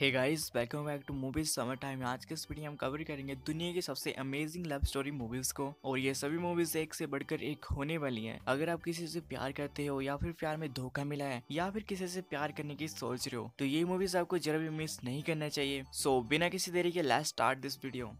Hey guys, welcome back to movies summer time. आज के इस वीडियो में हम कवर करेंगे दुनिया की सबसे अमेजिंग लव स्टोरी मूवीज को। और ये सभी मूवीज एक से बढ़कर एक होने वाली हैं। अगर आप किसी से प्यार करते हो या फिर प्यार में धोखा मिला है या फिर किसी से प्यार करने की सोच रहे हो तो ये मूवीज आपको जरा भी मिस नहीं करना चाहिए। सो बिना किसी देरी के लेट्स स्टार्ट दिस वीडियो।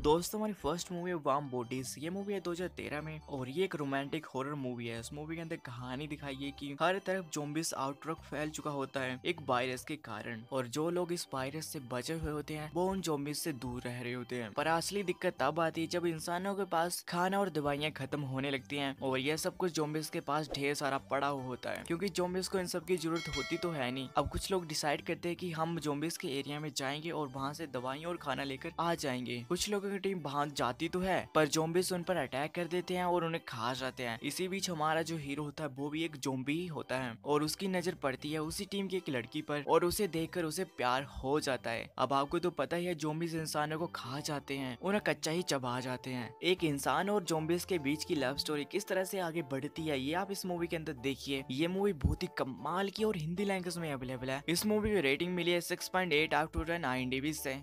दोस्तों, हमारी फर्स्ट मूवी है वार्म बॉडीज। ये मूवी है 2013 में और ये एक रोमांटिक हॉरर मूवी है। इस मूवी के अंदर कहानी दिखाई है कि हर तरफ ज़ॉम्बीज आउटब्रेक फैल चुका होता है एक वायरस के कारण, और जो लोग इस वायरस से बचे हुए होते हैं वो उन ज़ॉम्बीज से दूर रह रहे होते हैं। पर असली दिक्कत तब आती है जब इंसानों के पास खाना और दवाइयाँ खत्म होने लगती हैं और यह सब कुछ ज़ॉम्बीज के पास ढेर सारा पड़ा हुआ होता है, क्योंकि ज़ॉम्बीज को इन सब की जरूरत होती तो है नहीं। अब कुछ लोग डिसाइड करते हैं कि हम ज़ॉम्बीज के एरिया में जाएंगे और वहाँ से दवाइयाँ और खाना लेकर आ जाएंगे। कुछ लोगों की टीम भाग जाती तो है पर ज़ॉम्बीज उन पर अटैक कर देते हैं और उन्हें खा जाते हैं। इसी बीच हमारा जो हीरो होता है वो भी एक ज़ॉम्बी ही होता है और उसकी नजर पड़ती है उसी टीम की एक लड़की पर और उसे देखकर उसे प्यार हो जाता है। अब आपको तो पता ही है, ज़ॉम्बीज इंसानों को खा जाते हैं, उन्हें कच्चा ही चबा जाते हैं। एक इंसान और ज़ॉम्बीज के बीच की लव स्टोरी किस तरह से आगे बढ़ती है ये आप इस मूवी के अंदर देखिए। ये मूवी बहुत ही कमाल की और हिंदी लैंग्वेज में अवेलेबल है। इस मूवी की रेटिंग मिली है 6.8 आउट ऑफ 10 IMDb से।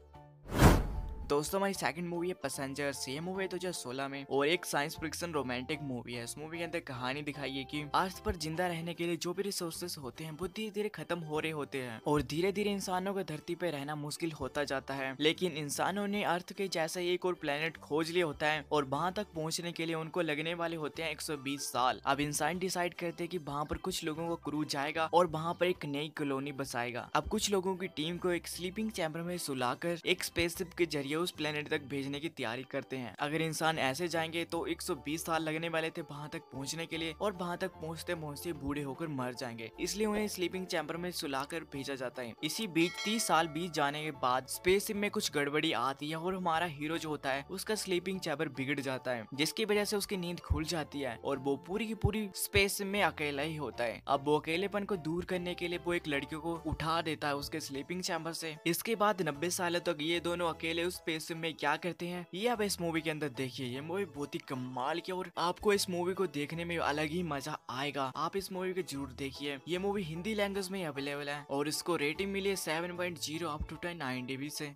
दोस्तों, हमारी सेकंड मूवी है पैसेंजर्स। ये मूवी है 2016 में और एक साइंस फिक्शन रोमांटिक मूवी है। इस मूवी के अंदर कहानी दिखाई है कि अर्थ पर जिंदा रहने के लिए जो भी रिसोर्सेस होते हैं वो धीरे धीरे खत्म हो रहे होते हैं और धीरे धीरे इंसानों को धरती पर रहना मुश्किल होता जाता है। लेकिन इंसानों ने अर्थ के जैसा एक और प्लेनेट खोज लिया होता है और वहाँ तक पहुँचने के लिए उनको लगने वाले होते हैं 120 साल। अब इंसान डिसाइड करते हैं कि वहाँ पर कुछ लोगों को क्रूज जाएगा और वहाँ पर एक नई कॉलोनी बसाएगा। अब कुछ लोगों की टीम को एक स्लीपिंग चैम्बर में सुलाकर एक स्पेसशिप के जरिए उस प्लेनेट तक भेजने की तैयारी करते हैं। अगर इंसान ऐसे जाएंगे तो 120 साल लगने वाले थे वहां तक पहुंचने के लिए और वहां तक पहुंचते पहुंचते बूढ़े होकर मर जाएंगे, इसलिए उन्हें स्लीपिंग चैम्बर में सुलाकर भेजा जाता है। इसी बीच 30 साल बीत जाने के बाद स्पेसशिप में कुछ गड़बड़ी आती है और हमारा हीरो जो होता है उसका स्लीपिंग चैम्बर बिगड़ जाता है, जिसकी वजह से उसकी नींद खुल जाती है और वो पूरी की पूरी स्पेसशिप में अकेला ही होता है। अब वो अकेलेपन को दूर करने के लिए वो एक लड़की को उठा देता है उसके स्लीपिंग चैम्बर से। इसके बाद 90 सालों तक ये दोनों अकेले उस स्पेसशिप में क्या करते हैं ये आप इस मूवी के अंदर देखिए। ये मूवी बहुत ही कमाल की और आपको इस मूवी को देखने में अलग ही मजा आएगा। आप इस मूवी को जरूर देखिए। ये मूवी हिंदी लैंग्वेज में अवेलेबल है और इसको रेटिंग मिली है 7.0 आउट ऑफ 10 IMDb से।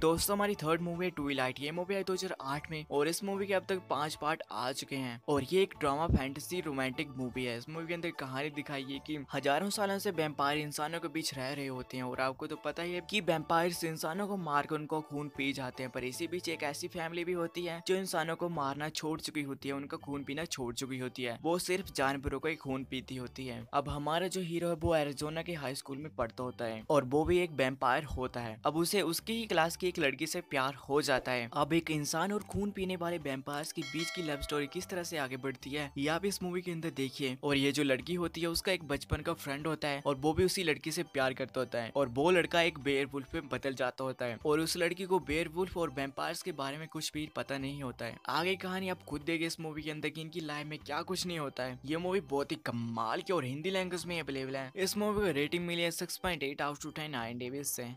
दोस्तों, हमारी थर्ड मूवी है ट्विलाइट। ये मूवी आई 2008 में और इस मूवी के अब तक 5 पार्ट आ चुके हैं और ये एक ड्रामा फैंटेसी रोमांटिक मूवी है। इस मूवी के अंदर कहानी दिखाई है कि हजारों सालों से वैम्पायर इंसानों के बीच रह रहे होते हैं और आपको तो पता ही है कि वैम्पायर्स इंसानों को मारकर उनको खून पी जाते हैं। पर इसी बीच एक ऐसी फैमिली भी होती है जो इंसानों को मारना छोड़ चुकी होती है, उनका खून पीना छोड़ चुकी होती है, वो सिर्फ जानवरों का ही खून पीती होती है। अब हमारा जो हीरो है वो एरिज़ोना के हाई स्कूल में पढ़ता होता है और वो भी एक वैम्पायर होता है। अब उसे उसकी ही क्लास की एक लड़की से प्यार हो जाता है। अब एक इंसान और खून पीने वाले वैम्पायर्स के बीच की लव स्टोरी किस तरह से आगे बढ़ती है ये आप इस मूवी के अंदर देखिए। और ये जो लड़की होती है उसका एक बचपन का फ्रेंड होता है और वो भी उसी लड़की से प्यार करता होता है और वो लड़का एक बेयरवुल्फ में बदल जाता होता है और उस लड़की को बेयरवुल्फ और वैम्पायर्स के बारे में कुछ भी पता नहीं होता है। आगे कहानी आप खुद देखिए इस मूवी के अंदर कि इनकी लाइफ में क्या कुछ नहीं होता है। ये मूवी बहुत ही कमाल की और हिंदी लैंग्वेज में अवेलेबल है। इस मूवी को रेटिंग मिली है 6.8 आउट ऑफ 10 IMDb से।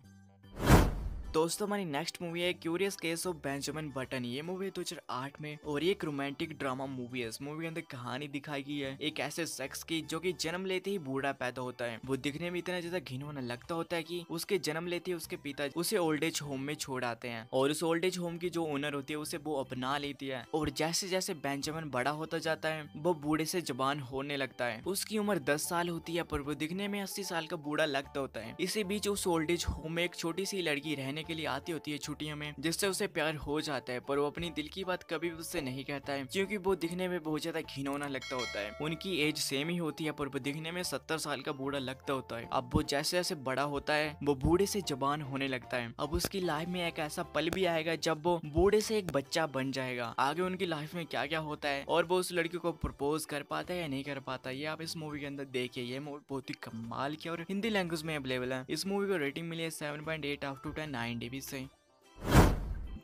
दोस्तों, हमारी नेक्स्ट मूवी है curious case of Benjamin button. ये मूवी 2008 में और ये एक रोमांटिक ड्रामा मूवी है। इस मूवी के अंदर कहानी दिखाई गई है एक ऐसे शख्स की जो कि जन्म लेते ही बूढ़ा पैदा होता है। वो दिखने में इतना ज्यादा घिनौना लगता होता है कि उसके जन्म लेते ही उसके पिता उसे ओल्ड एज होम में छोड़ आते हैं और उस ओल्ड एज होम की जो ओनर होती है उसे वो अपना लेती है। और जैसे जैसे बेंजामिन बड़ा होता जाता है वो बूढ़े से जबान होने लगता है। उसकी उम्र 10 साल होती है पर वो दिखने में 80 साल का बूढ़ा लगता होता है। इसी बीच उस ओल्ड एज होम में एक छोटी सी लड़की रहने के लिए आती होती है छुट्टियों में, जिससे उसे प्यार हो जाता है। पर वो अपनी दिल की बात कभी भी उससे नहीं कहता है क्योंकि वो दिखने में बहुत ज्यादा घिनौना लगता होता है। उनकी एज सेम ही होती है पर वो दिखने में 70 साल का बूढ़ा लगता होता है। अब वो जैसे जैसे बड़ा होता है वो बूढ़े से जबान होने लगता है। अब उसकी लाइफ में एक ऐसा पल भी आएगा जब वो बूढ़े से एक बच्चा बन जाएगा। आगे उनकी लाइफ में क्या क्या होता है और वो उस लड़की को प्रपोज कर पाता है या नहीं कर पाता ये आप इस मूवी के अंदर देखिए। ये मूवी बहुत ही कमाल की और हिंदी लैंग्वेज में अवेलेबल है। इस मूवी को रेटिंग मिली है 7.8 आउट ऑफ 10 IMDb से।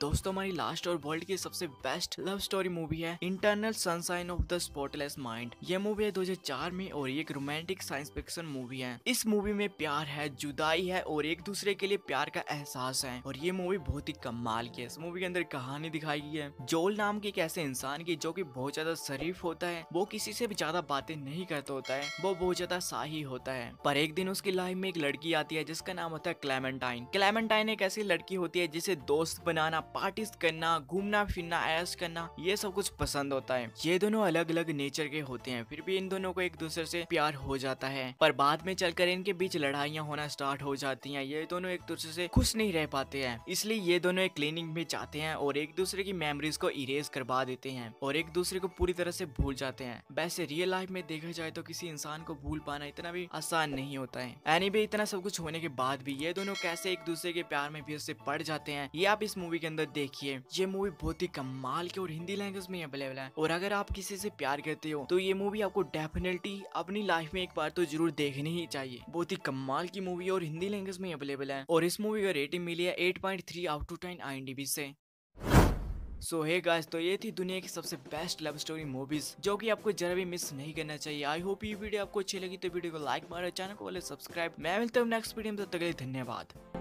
दोस्तों हमारी लास्ट और वर्ल्ड की सबसे बेस्ट लव स्टोरी मूवी है internal sunshine of the spotless mind. यह मूवी है 2004 में और ये एक रोमांटिक साइंस फिक्शन मूवी है। इस मूवी में प्यार है, जुदाई है और एक दूसरे के लिए प्यार का एहसास है और ये मूवी बहुत ही कमाल की है। इस मूवी के अंदर कहानी दिखाई गई है जोल नाम के एक ऐसे इंसान की जो कि बहुत ज्यादा शरीफ होता है। वो किसी से भी ज्यादा बातें नहीं करता होता है, वो बहुत ज्यादा शाही होता है। पर एक दिन उसकी लाइफ में एक लड़की आती है जिसका नाम होता है क्लेमेंटाइन। क्लेमेंटाइन एक ऐसी लड़की होती है जिसे दोस्त बनाना, पार्टीज करना, घूमना फिरना, ऐश करना ये सब कुछ पसंद होता है। ये दोनों अलग अलग नेचर के होते हैं, फिर भी इन दोनों को एक दूसरे से प्यार हो जाता है। पर बाद में चलकर इनके बीच लड़ाइयाँ होना स्टार्ट हो जाती हैं। ये दोनों एक दूसरे से खुश नहीं रह पाते हैं, इसलिए ये दोनों एक क्लीनिंग में जाते हैं और एक दूसरे की मेमोरीज को इरेज करवा देते हैं और एक दूसरे को पूरी तरह से भूल जाते हैं। वैसे रियल लाइफ में देखा जाए तो किसी इंसान को भूल पाना इतना भी आसान नहीं होता है। एनीवे इतना सब कुछ होने के बाद भी ये दोनों कैसे एक दूसरे के प्यार में फिर से पड़ जाते हैं ये आप इस मूवी के अंदर देखिए। ये मूवी बहुत ही कमाल की और हिंदी लैंग्वेज में अवेलेबल है और अगर आप किसी से प्यार करते हो तो ये मूवी आपको डेफिनेटली अपनी लाइफ में एक बार तो जरूर देखनी ही चाहिए। बहुत ही कमाल की मूवी और हिंदी लैंग्वेज में अवेलेबल है और इस मूवी का रेटिंग मिली है 8.3 आउट ऑफ 10 IMDb से। सो हे गाइस, तो ये थी दुनिया की सबसे बेस्ट लव स्टोरी मूवीज जो कि आपको जरा भी मिस नहीं करना चाहिए। आई होप ये वीडियो आपको अच्छी लगी तो वीडियो को लाइक मारो, चैनल को सब्सक्राइब। मैं मिलता हूँ नेक्स्ट वीडियो में, तब तक के लिए धन्यवाद।